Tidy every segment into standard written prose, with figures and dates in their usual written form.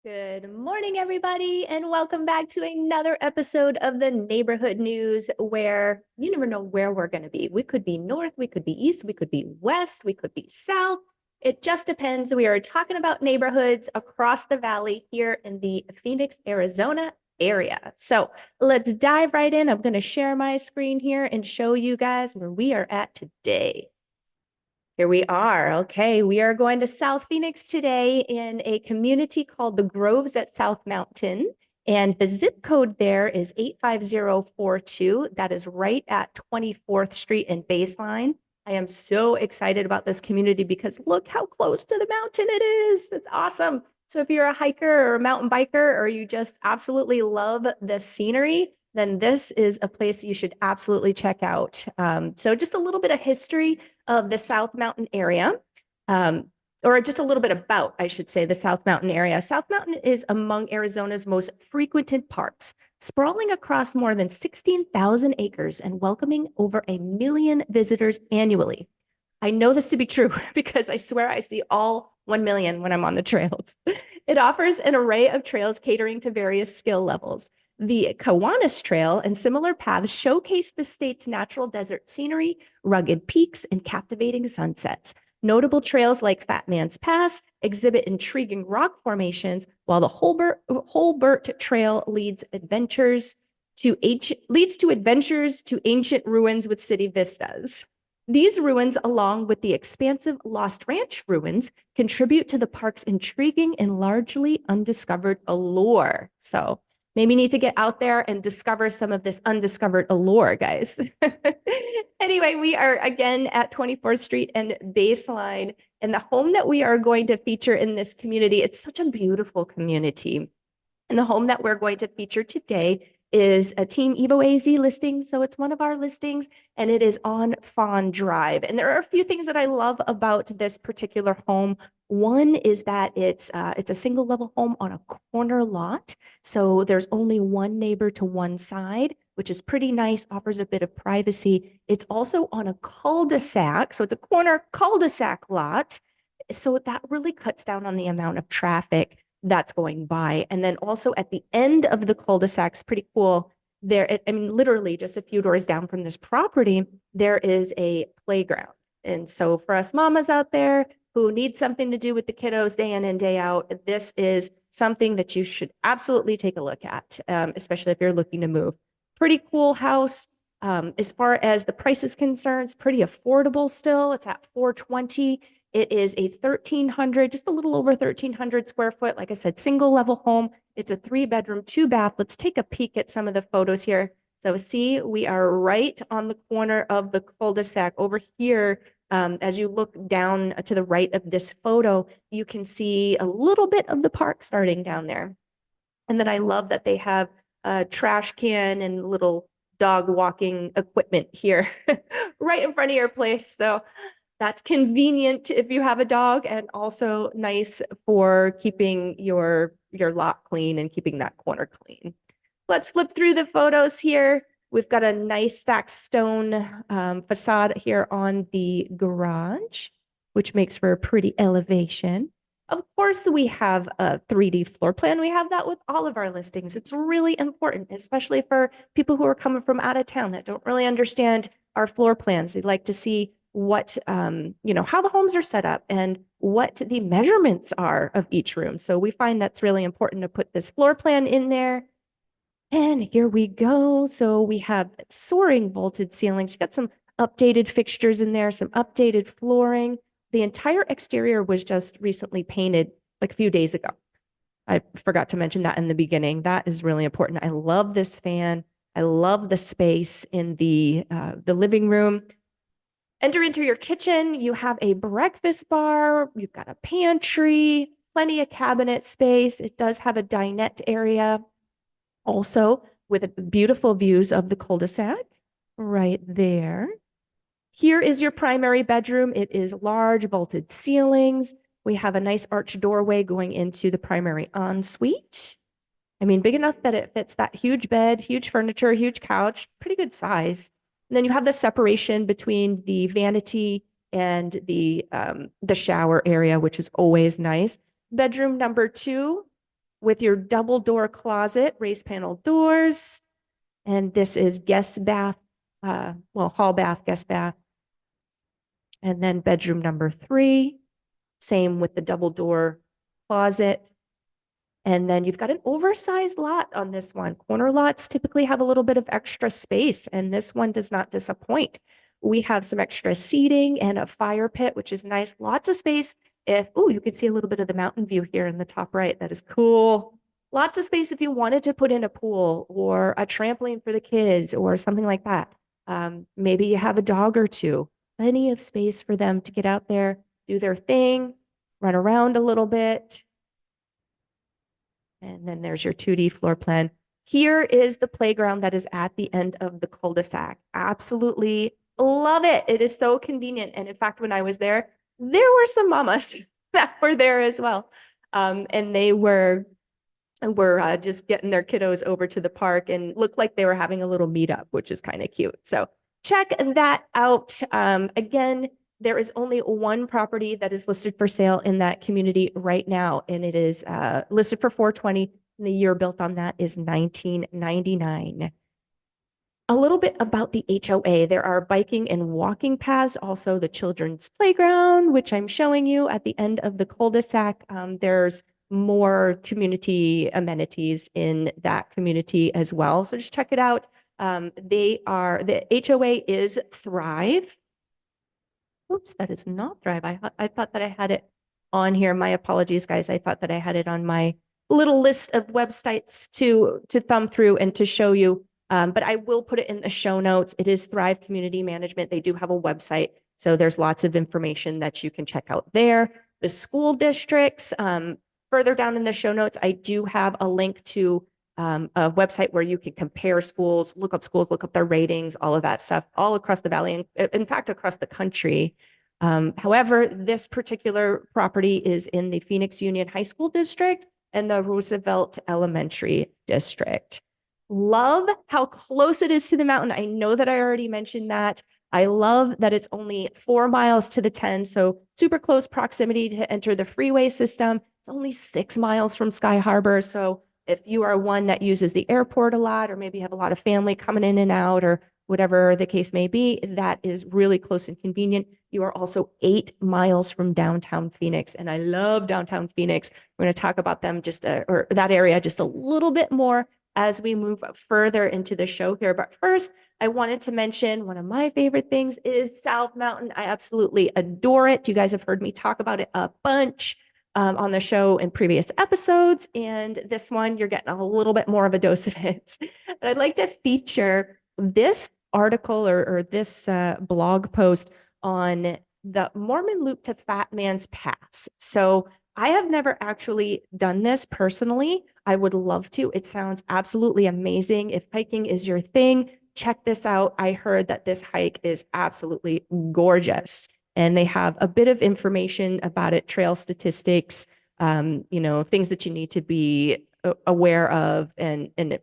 Good morning, everybody, and welcome back to another episode of the Neighborhood News, where you never know where we're going to be. We could be north, we could be east, we could be west, we could be south. It just depends. We are talking about neighborhoods across the valley here in the Phoenix, Arizona area. So let's dive right in. I'm going to share my screen here and show you guys where we are at today. Here we are. Okay, we are going to South Phoenix today in a community called the Groves at South Mountain. And the zip code there is 85042. That is right at 24th Street and Baseline. I am so excited about this community because look how close to the mountain it is. It's awesome. So if you're a hiker or a mountain biker, or you just absolutely love the scenery, then this is a place you should absolutely check out. So just a little bit of history of the South Mountain area, or just a little bit about, I should say, the South Mountain area. South Mountain is among Arizona's most frequented parks, sprawling across more than 16,000 acres and welcoming over 1 million visitors annually. I know this to be true because I swear I see all 1 million when I'm on the trails. It offers an array of trails catering to various skill levels. The Kiwanis Trail and similar paths showcase the state's natural desert scenery, rugged peaks, and captivating sunsets. Notable trails like Fat Man's Pass exhibit intriguing rock formations, while the Holbert Trail leads to adventures to ancient ruins with city vistas. These ruins, along with the expansive Lost Ranch ruins, contribute to the park's intriguing and largely undiscovered allure. So maybe need to get out there and discover some of this undiscovered allure, guys. Anyway, we are again at 24th Street and Baseline, and the home that we are going to feature in this community, it's such a beautiful community. And the home that we're going to feature today is a Team Evo AZ listing. So it's one of our listings, and it is on Fawn Drive. And there are a few things that I love about this particular home. One is that it's a single level home on a corner lot. So there's only one neighbor to one side, which is pretty nice, offers a bit of privacy. It's also on a cul-de-sac. So it's a corner cul-de-sac lot. So that really cuts down on the amount of traffic that's going by. And then also at the end of the cul-de-sac, it's pretty cool. There, I mean, literally just a few doors down from this property, there is a playground. And so for us mamas out there who need something to do with the kiddos day in and day out, this is something that you should absolutely take a look at, especially if you're looking to move. Pretty cool house. As far as the price is concerned, it's pretty affordable still. It's at $420. It is a 1,300, just a little over 1,300 square foot. Like I said, single level home. It's a 3-bedroom, 2-bath. Let's take a peek at some of the photos here. So see, we are right on the corner of the cul-de-sac over here. As you look down to the right of this photo, you can see a little bit of the park starting down there. And then I love that they have a trash can and little dog walking equipment here right in front of your place. So that's convenient if you have a dog, and also nice for keeping your lot clean and keeping that corner clean. Let's flip through the photos here. We've got a nice stacked stone facade here on the garage, which makes for a pretty elevation. Of course, we have a 3D floor plan. We have that with all of our listings. It's really important, especially for people who are coming from out of town that don't really understand our floor plans. They'd like to see what, how the homes are set up and what the measurements are of each room. So we find that's really important to put this floor plan in there. And here we go. So we have soaring vaulted ceilings. You got some updated fixtures in there, some updated flooring. The entire exterior was just recently painted like a few days ago. I forgot to mention that in the beginning. That is really important. I love this fan. I love the space in the living room. Enter into your kitchen. You have a breakfast bar. You've got a pantry, plenty of cabinet space. It does have a dinette area also with beautiful views of the cul-de-sac right there. Here is your primary bedroom. It is large vaulted ceilings. We have a nice arched doorway going into the primary ensuite. I mean, big enough that it fits that huge bed, huge furniture, huge couch, pretty good size. And then you have the separation between the vanity and the shower area, which is always nice. Bedroom number 2 with your double door closet, raised panel doors. And this is guest bath, hall bath, guest bath. And then bedroom number 3, same with the double door closet. And then you've got an oversized lot on this one. Corner lots typically have a little bit of extra space, and this one does not disappoint. We have some extra seating and a fire pit, which is nice. Lots of space. You can see a little bit of the mountain view here in the top right. That is cool. Lots of space if you wanted to put in a pool or a trampoline for the kids or something like that. Maybe you have a dog or two. Plenty of space for them to get out there, do their thing, run around a little bit. And then there's your 2D floor plan. Here is the playground that is at the end of the cul-de-sac. Absolutely love it. It is so convenient. And in fact, when I was there were some mamas that were there as well. And they were just getting their kiddos over to the park and looked like they were having a little meetup, which is kind of cute. So check that out. Again, there is only one property that is listed for sale in that community right now, and it is listed for $420. And the year built on that is 1999. A little bit about the HOA. There are biking and walking paths, also the children's playground, which I'm showing you at the end of the cul-de-sac. There's more community amenities in that community as well. So just check it out. The HOA is Thrive. Oops, that is not Thrive. I thought that I had it on here. My apologies, guys. I thought that I had it on my little list of websites to thumb through and to show you. But I will put it in the show notes. It is Thrive Community Management. They do have a website, so there's lots of information that you can check out there. The school districts, further down in the show notes, I do have a link to a website where you can compare schools, look up their ratings, all of that stuff, all across the valley, and in fact, across the country. However, this particular property is in the Phoenix Union High School District and the Roosevelt Elementary District. Love how close it is to the mountain. I know that I already mentioned that. I love that it's only 4 miles to the 10, so super close proximity to enter the freeway system. It's only 6 miles from Sky Harbor, so if you are one that uses the airport a lot, or maybe have a lot of family coming in and out, or whatever the case may be, that is really close and convenient. You are also 8 miles from downtown Phoenix, and I love downtown Phoenix. We're going to talk about them or that area just a little bit more as we move further into the show here. But first, I wanted to mention one of my favorite things is South Mountain. I absolutely adore it. You guys have heard me talk about it a bunch on the show in previous episodes. And this one, you're getting a little bit more of a dose of it. But I'd like to feature this article or this blog post on the Mormon Loop to Fat Man's Pass. So I have never actually done this personally. I would love to. It sounds absolutely amazing. If hiking is your thing, check this out. I heard that this hike is absolutely gorgeous, and they have a bit of information about it, trail statistics, things that you need to be aware of and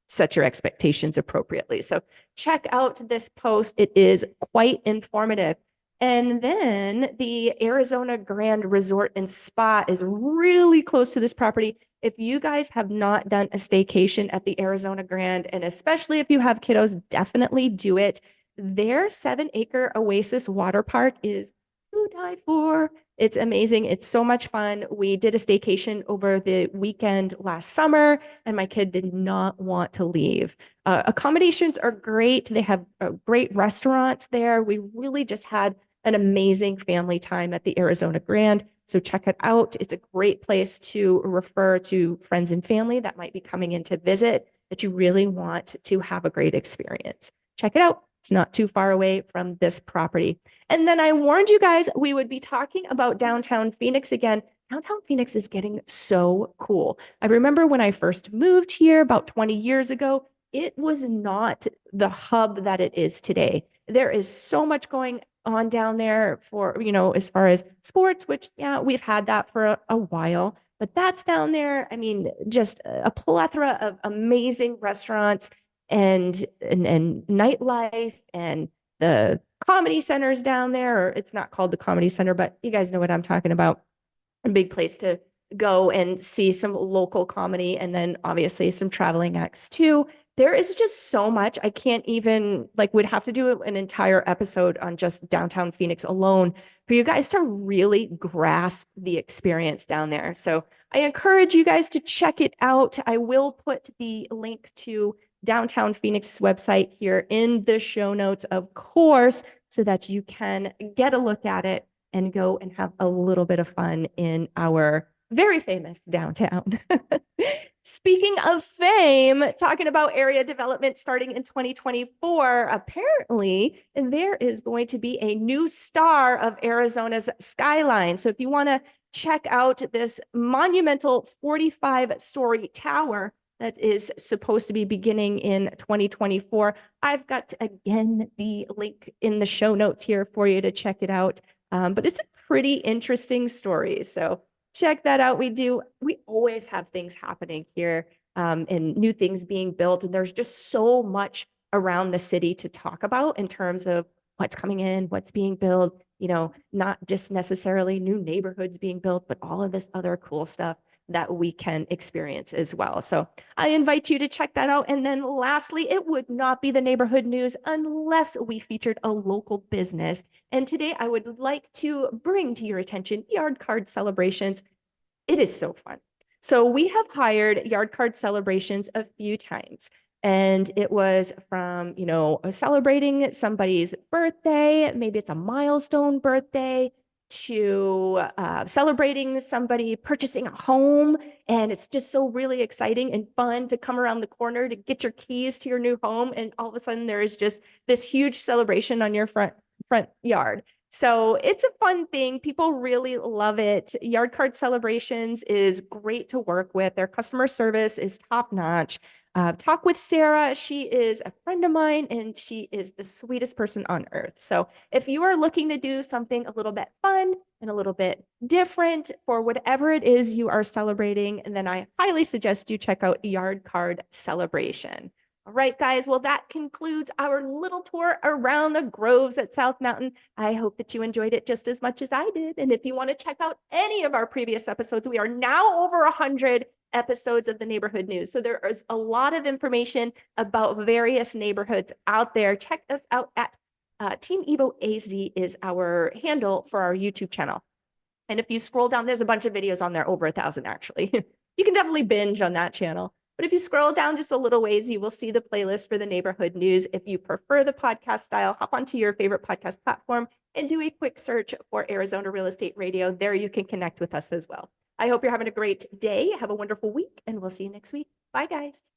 set your expectations appropriately. So check out this post. It is quite informative. And then the Arizona Grand Resort and Spa is really close to this property. If you guys have not done a staycation at the Arizona Grand, and especially if you have kiddos, definitely do it. Their 7-acre Oasis water park is to die for. It's amazing. It's so much fun. We did a staycation over the weekend last summer, and my kid did not want to leave. Accommodations are great. They have great restaurants there. We really just had an amazing family time at the Arizona Grand. So check it out. It's a great place to refer to friends and family that might be coming in to visit, that you really want to have a great experience. Check it out. It's not too far away from this property. And then I warned you guys we would be talking about downtown Phoenix again. Downtown Phoenix is getting so cool. I remember when I first moved here about 20 years ago, it was not the hub that it is today. There is so much going on down there for, as far as sports, which, yeah, we've had that for a while, but that's down there. I mean, just a plethora of amazing restaurants and nightlife, and the comedy centers down there, or it's not called the Comedy Center, but you guys know what I'm talking about. A big place to go and see some local comedy and then obviously some traveling acts too. There is just so much. I can't even, like, would have to do an entire episode on just downtown Phoenix alone for you guys to really grasp the experience down there. So I encourage you guys to check it out. I will put the link to downtown Phoenix's website here in the show notes, of course, so that you can get a look at it and go and have a little bit of fun in our very famous downtown. Speaking of fame, talking about area development starting in 2024, apparently there is going to be a new star of Arizona's skyline. So if you want to check out this monumental 45-story tower that is supposed to be beginning in 2024, I've got, again, the link in the show notes here for you to check it out. But it's a pretty interesting story. So check that out. We always have things happening here, and new things being built. And there's just so much around the city to talk about in terms of what's coming in, what's being built, not just necessarily new neighborhoods being built, but all of this other cool stuff that we can experience as well. So I invite you to check that out. And then lastly, it would not be the neighborhood news unless we featured a local business. And today I would like to bring to your attention Yard Card Celebrations. It is so fun. So we have hired Yard Card Celebrations a few times. And it was from, celebrating somebody's birthday, maybe it's a milestone birthday, to celebrating somebody purchasing a home. And it's just so really exciting and fun to come around the corner to get your keys to your new home. And all of a sudden there is just this huge celebration on your front yard. So it's a fun thing. People really love it. Yard Card Celebrations is great to work with. Their customer service is top notch. Talk with Sarah. She is a friend of mine and she is the sweetest person on earth. So if you are looking to do something a little bit fun and a little bit different for whatever it is you are celebrating, then I highly suggest you check out Yard Card Celebration. All right, guys. Well, that concludes our little tour around the groves at South Mountain. I hope that you enjoyed it just as much as I did. And if you want to check out any of our previous episodes, we are now over 100 episodes of the neighborhood news. So there is a lot of information about various neighborhoods out there. Check us out at Team Evo AZ is our handle for our YouTube channel. And if you scroll down, there's a bunch of videos on there, over 1,000 actually. You can definitely binge on that channel. But if you scroll down just a little ways, you will see the playlist for the neighborhood news. If you prefer the podcast style, hop onto your favorite podcast platform and do a quick search for Arizona Real Estate Radio. There you can connect with us as well. I hope you're having a great day. Have a wonderful week, and we'll see you next week. Bye, guys.